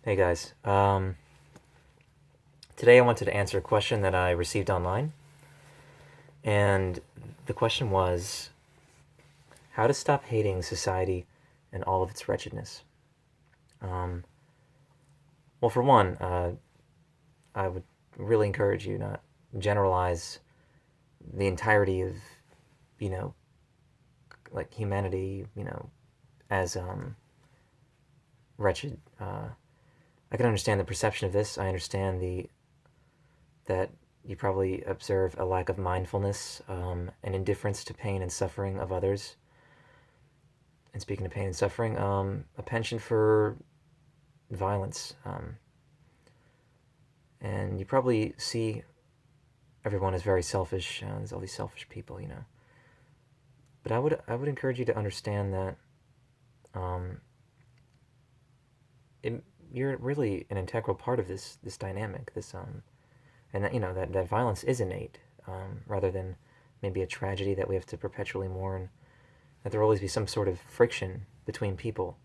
Hey guys. Today I wanted to answer a question that I received online, and the question was how to stop hating society and all of its wretchedness. Um, well, for one, I would really encourage you not generalize the entirety of, you know, like humanity, as wretched. I can understand the perception of this. I understand the that you probably observe a lack of mindfulness, an indifference to pain and suffering of others. And speaking of pain and suffering, a penchant for violence. And you probably see everyone as very selfish. There's all these selfish people. But I would encourage you to understand that um, it, you're really an integral part of this dynamic. And that that violence is innate, rather than maybe a tragedy that we have to perpetually mourn. That there will always be some sort of friction between people.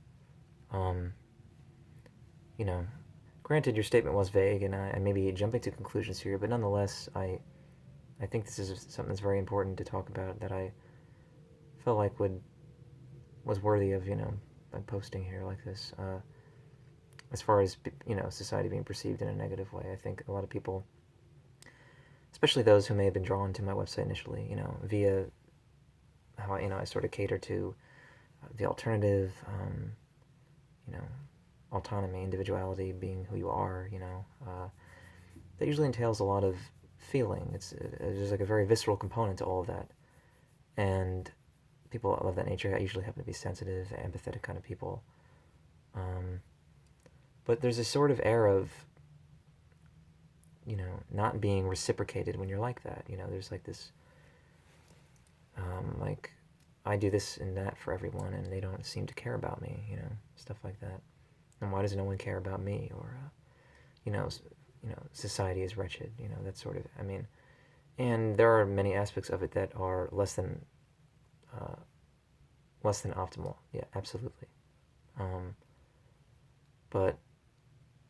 Um, you know, Granted, your statement was vague, and I may be jumping to conclusions here, but nonetheless, I think this is something that's very important to talk about that I felt like would was worthy of by posting here like this. As far as society being perceived in a negative way, I think a lot of people, especially those who may have been drawn to my website initially, via how I sort of cater to the alternative, you know, autonomy, individuality, being who you are. That usually entails a lot of feeling. There's like a very visceral component to all of that, and people of that nature usually happen to be sensitive, empathetic kind of people. Um, but there's a sort of air of not being reciprocated when you're like that. There's like this like I do this and that for everyone, and they don't seem to care about me. Stuff like that. And why does no one care about me? Or you know, society is wretched. That sort of. I mean, and there are many aspects of it that are uh, less than optimal. Yeah, absolutely. Um, but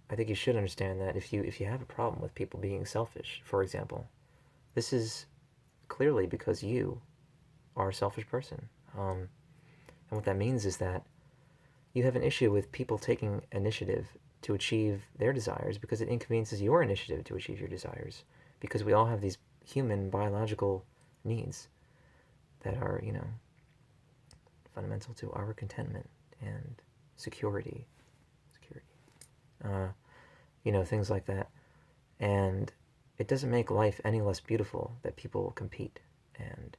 I think you should understand that if you have a problem with people being selfish, for example, this is clearly because you are a selfish person. And what that means is that you have an issue with people taking initiative to achieve their desires because it inconveniences your initiative to achieve your desires. Because we all have these human biological needs that are, fundamental to our contentment and security. Security. Uh, things like that. And it doesn't make life any less beautiful that people compete. And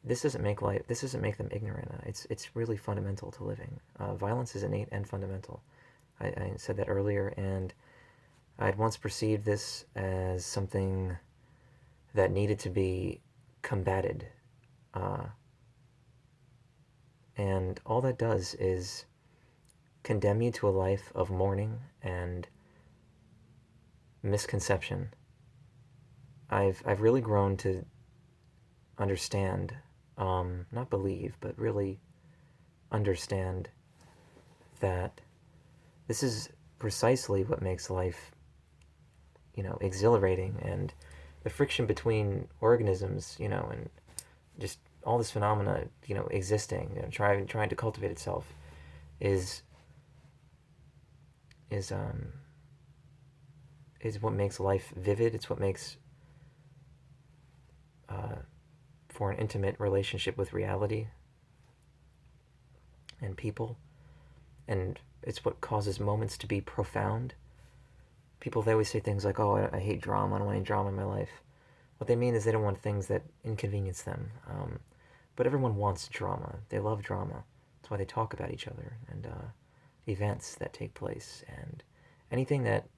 this doesn't make them ignorant. It's really fundamental to living. Violence is innate and fundamental. I said that earlier, and I'd once perceived this as something that needed to be combated. Uh, and all that does is condemn you to a life of mourning and misconception. I've really grown to understand, not believe, but really understand that this is precisely what makes life, exhilarating, and the friction between organisms, and just all this phenomena, existing, trying to cultivate itself, is is um is what makes life vivid. It's what makes uh, for an intimate relationship with reality and people, and it's what causes moments to be profound. People, they always say things like, "Oh, I hate drama. I don't want any drama in my life." What they mean is they don't want things that inconvenience them. But everyone wants drama. They love drama. That's why they talk about each other and events that take place and anything that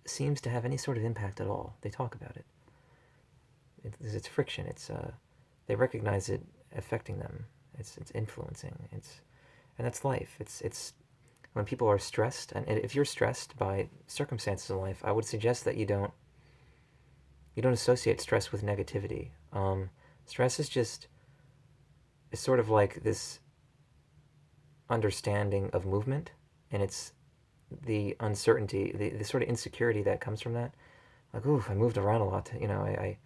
seems to have any sort of impact at all. They talk about it. It's friction. They recognize it affecting them. It's influencing. And that's life. It's when people are stressed, and if you're stressed by circumstances in life, I would suggest that you don't associate stress with negativity. Stress is just it's sort of like this understanding of movement, and it's the uncertainty, the sort of insecurity that comes from that. Like, ooh, I moved around a lot. I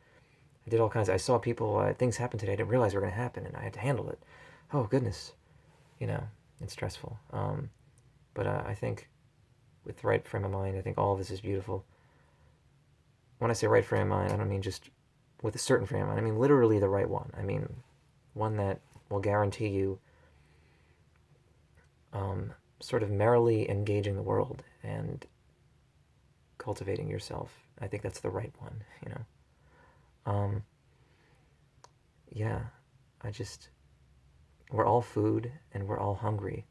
did all kinds. I saw people, things happen today I didn't realize were going to happen, and I had to handle it. Oh, goodness. You know, it's stressful. But I think with the right frame of mind, I think all of this is beautiful. When I say right frame of mind, I don't mean just with a certain frame of mind. I mean literally the right one. I mean one that will guarantee you sort of merrily engaging the world and cultivating yourself. I think that's the right one, you know. Um, yeah, I just, we're all food and we're all hungry.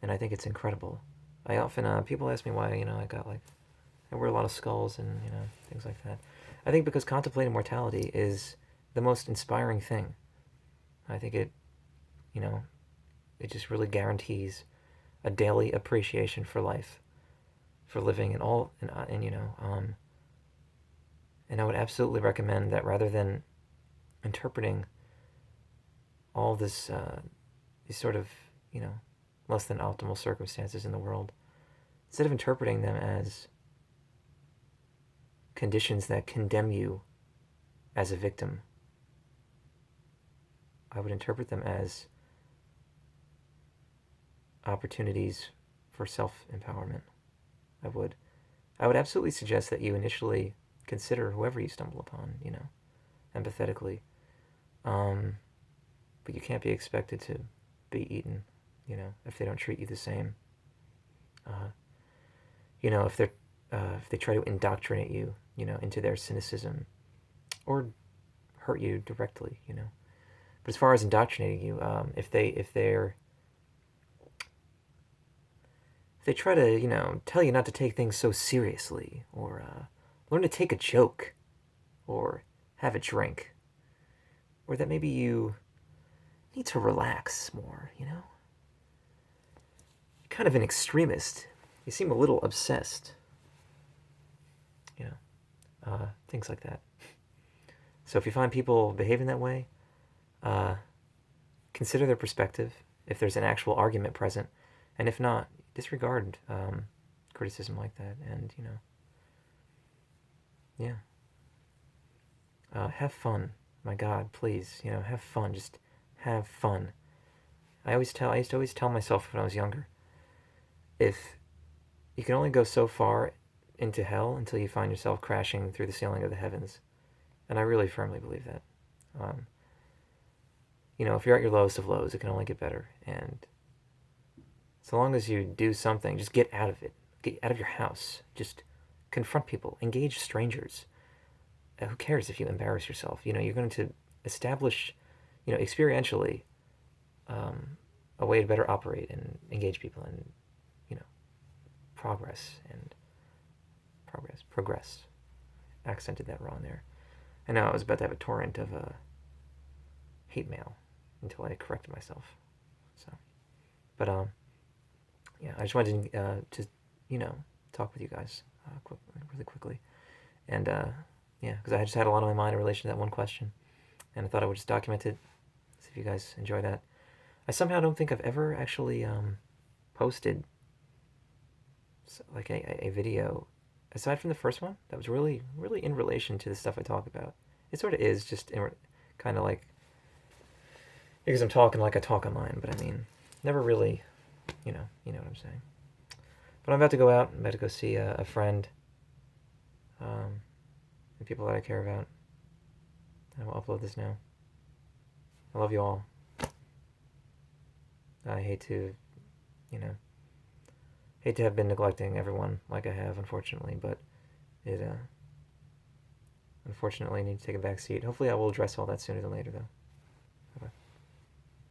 And I think it's incredible. I often, people ask me why, I got like, I wear a lot of skulls and, things like that. I think because contemplating mortality is the most inspiring thing. I think you know, it just really guarantees a daily appreciation for life, for living, and I would absolutely recommend that rather than interpreting all this, these sort of, you know, less than optimal circumstances in the world, instead of interpreting them as conditions that condemn you as a victim, I would interpret them as opportunities for self-empowerment. I would. I would absolutely suggest that you initially consider whoever you stumble upon, empathetically. Um, but you can't be expected to be eaten, if they don't treat you the same. Uh, if they try to indoctrinate you, into their cynicism or hurt you directly, But as far as indoctrinating you, if they try to, tell you not to take things so seriously, or learn to take a joke, or have a drink, or that maybe you need to relax more, You're kind of an extremist. You seem a little obsessed, things like that. So if you find people behaving that way, uh, consider their perspective, if there's an actual argument present, and if not, disregard criticism like that, and yeah, have fun. My God, please, have fun. Just have fun. I used to always tell myself when I was younger, if you can only go so far into hell until you find yourself crashing through the ceiling of the heavens, and I really firmly believe that. Um, if you're at your lowest of lows, it can only get better, and so long as you do something, just get out of it. Get out of your house. Just confront people. Engage strangers. Who cares if you embarrass yourself? You're going to establish, experientially, a way to better operate and engage people and, you know, progress. Accented that wrong there. I know I was about to have a torrent of hate mail until I corrected myself. So, but yeah, I just wanted to talk with you guys really quickly, and yeah, because I just had a lot on my mind in relation to that one question, and I thought I would just document it, see if you guys enjoy that. I somehow don't think I've ever actually posted like a video aside from the first one that was really really in relation to the stuff I talk about. It sort of is just kind of like because I'm talking like I talk online, but I mean never really, you know what I'm saying. But I'm about to go out. I'm about to go see a friend, and people that I care about. I will upload this now. I love you all. I you know, hate to have been neglecting everyone like I have, unfortunately, but it unfortunately need to take a back seat. Hopefully I will address all that sooner than later, though.